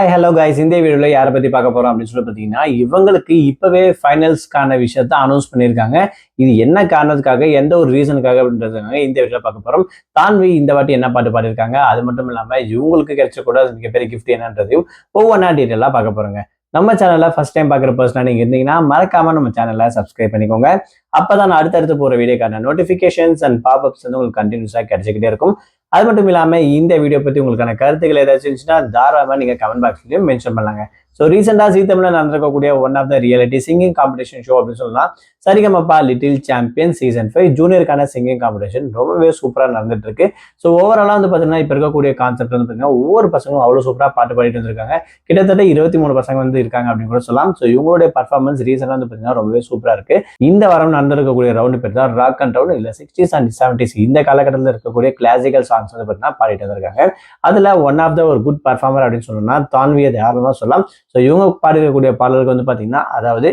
Hi hello guys, இந்த வீடியோவில் யாரை பற்றி பார்க்க போகிறோம் அப்படின்னு சொல்லி பார்த்தீங்கன்னா, இவங்களுக்கு இப்போவே ஃபைனல்ஸ்க்கான விஷயத்த அனௌன்ஸ் பண்ணியிருக்காங்க. இது என்ன காரணத்துக்காக, எந்த ஒரு ரீசனுக்காக அப்படின்றதுக்காக இந்த வீடியோவில் பார்க்க போகிறோம். தான்வி இந்த வாட்டி என்ன பாட்டு பாடியிருக்காங்க, அது மட்டும் இல்லாமல் இவங்களுக்கு கிடைச்சக்கூட மிகப்பெரிய கிஃப்ட் என்னன்றதையும் ஒவ்வொன்றா டீட்டெயிலாக பார்க்க போகிறோங்க. நம்ம சேனலில் ஃபர்ஸ்ட் டைம் பார்க்குற பர்சனாக நீங்கள் இருந்தீங்கன்னா மறக்காமல் நம்ம சேனலை சப்ஸ்கிரைப் பண்ணிக்கோங்க. அப்போ தான் அடுத்தடுத்து போகிற வீடியோக்கான நோட்டிஃபிகேஷன்ஸ் அண்ட் பாப்அப்ஸ் வந்து உங்களுக்கு கண்டினியூஸாக கிடைச்சிக்கிட்டே இருக்கும். அது மட்டும் இல்லாமல் இந்த வீடியோ பற்றி உங்களுக்கான கருத்துக்கள் ஏதாச்சும் இருந்துச்சுன்னா தாராளமாக நீங்கள் கமெண்ட் பாக்ஸ்லையும் மென்ஷன் பண்ணலாங்க. ஸோ ரீசெண்டாக ஜீ தமிழில் நடந்திருக்கக்கூடிய one of the reality singing competition show அப்படின்னு சொல்லலாம். சரிகமப்பா லிட்டில் சாம்பியன் சீசன் 5 ஜூனியருக்கான சிங்கிங் காம்படிஷன் ரொம்பவே சூப்பராக நடந்துட்டு இருக்கு. ஸோ ஓவராலாக வந்து பார்த்தீங்கன்னா இப்போ இருக்கக்கூடிய கான்செப்ட் வந்து பார்த்தீங்கன்னா ஒவ்வொரு பசங்களும் அவ்வளோ சூப்பராக பாட்டு பாடிட்டு வந்திருக்காங்க. கிட்டத்தட்ட 23 பசங்க வந்து இருக்காங்க அப்படின்னு கூட சொல்லலாம். ஸோ இவங்களுடைய பர்ஃபார்மன்ஸ் ரீசெண்டாக வந்து பார்த்தீங்கன்னா ரொம்பவே சூப்பராக இருக்கு. இந்த வாரம் நடந்திருக்கக்கூடிய ரவுண்டு பேர் தான் ராக் அண்ட் ரவுண்ட், இல்லை 60s and 70s இந்த காலகட்டத்தில் இருக்கக்கூடிய கிளாசிக்கல் சாங்ஸ் வந்து பார்த்தீங்கன்னா பாடிட்டு வந்திருக்காங்க. அதில் ஒன் ஆஃப் த ஒரு குட் பர்ஃபார்மர் அப்படின்னு சொல்லணும்னா தான்வி அது யாருன்னு சொல்லலாம். ஸோ இவங்க பாடிருக்கக்கூடிய பாடலுக்கு வந்து பார்த்தீங்கன்னா அதாவது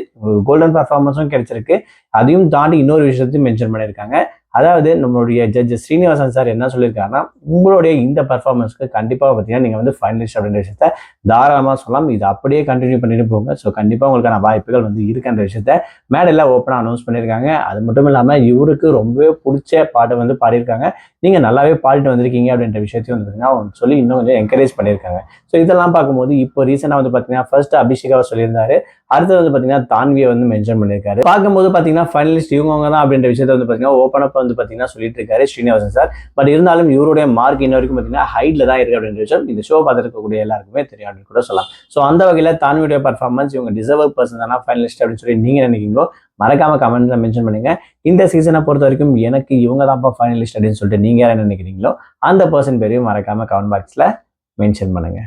கோல்டன் பர்ஃபார்மன்ஸும் கிடைச்சிருக்கு. அதையும் தாண்டி இன்னொரு விஷயத்தையும் மென்ஷன் பண்ணியிருக்காங்க. அதாவது நம்மளுடைய ஜட்ஜ் ஸ்ரீனிவாசன் சார் என்ன சொல்லியிருக்காருன்னா, உங்களுடைய இந்த பர்ஃபார்மன்ஸ்க்கு கண்டிப்பாக பார்த்தீங்கன்னா நீங்கள் வந்து ஃபைனலிஸ்ட் அப்படின்ற விஷயத்த தாராளமாக சொல்லலாம். இது அப்படியே கண்டினியூ பண்ணிட்டு போங்க. ஸோ கண்டிப்பாக உங்களுக்கான வாய்ப்புகள் வந்து இருக்குன்ற விஷயத்த மேடையில் ஓப்பனாக அனௌன்ஸ் பண்ணியிருக்காங்க. அது மட்டும் இல்லாமல் இவருக்கு ரொம்பவே பிடிச்ச பாட்டை வந்து பாடியிருக்காங்க. நீங்கள் நல்லாவே பாடிட்டு வந்திருக்கீங்க அப்படின்ற விஷயத்தையும் வந்து பார்த்தீங்கன்னா சொல்லி இன்னும் கொஞ்சம் என்கரேஜ் பண்ணியிருக்காங்க. ஸோ இதெல்லாம் பார்க்கும்போது இப்போ ரீசெண்டாக வந்து பார்த்தீங்கன்னா ஃபர்ஸ்ட் அபிஷேகாவை சொல்லியிருந்தாரு. அடுத்தது வந்து பார்த்தீங்கன்னா தான்வியை வந்து மென்ஷன் பண்ணியிருக்காரு. பார்க்கும்போது பார்த்தீங்கன்னா ஃபைனலிஸ்ட் இவங்க தான் அப்படின்ற விஷயத்த வந்து பார்த்தீங்கன்னா ஓப்பன் வந்து பார்த்தீங்கன்னா சொல்லிட்டு இருக்காரு ஸ்ரீனிவாசன் சார். பட் இருந்தாலும் இவருடைய மார்க் இன்ன வரைக்கும் பார்த்தீங்கன்னா ஹைட்ல தான் இருக்கு அப்படின்ற விஷயம் இந்த ஷோ பார்த்துருக்கக்கூடிய எல்லாருக்குமே தெரியும் அப்படின்னு கூட சொல்லலாம். ஸோ அந்த வகையில் தான்வியுடைய பர்ஃபார்மன்ஸ் இவங்க டிசர்வ் பர்சன் தானா ஃபைனலிஸ்ட் அப்படின்னு சொல்லி நீங்க நினைக்கிறீங்களோ மறக்காம கமெண்ட்ல மென்ஷன் பண்ணுங்க. இந்த சீசனை பொறுத்த வரைக்கும் எனக்கு இவங்க தான்ப்பா ஃபைனலிஸ்ட் அப்படின்னு சொல்லிட்டு நீங்க யாரை நினைக்கிறீங்களோ அந்த பர்சன் பேரையும் மறக்காம கமெண்ட் பாக்ஸ்ல மென்ஷன் பண்ணுங்க.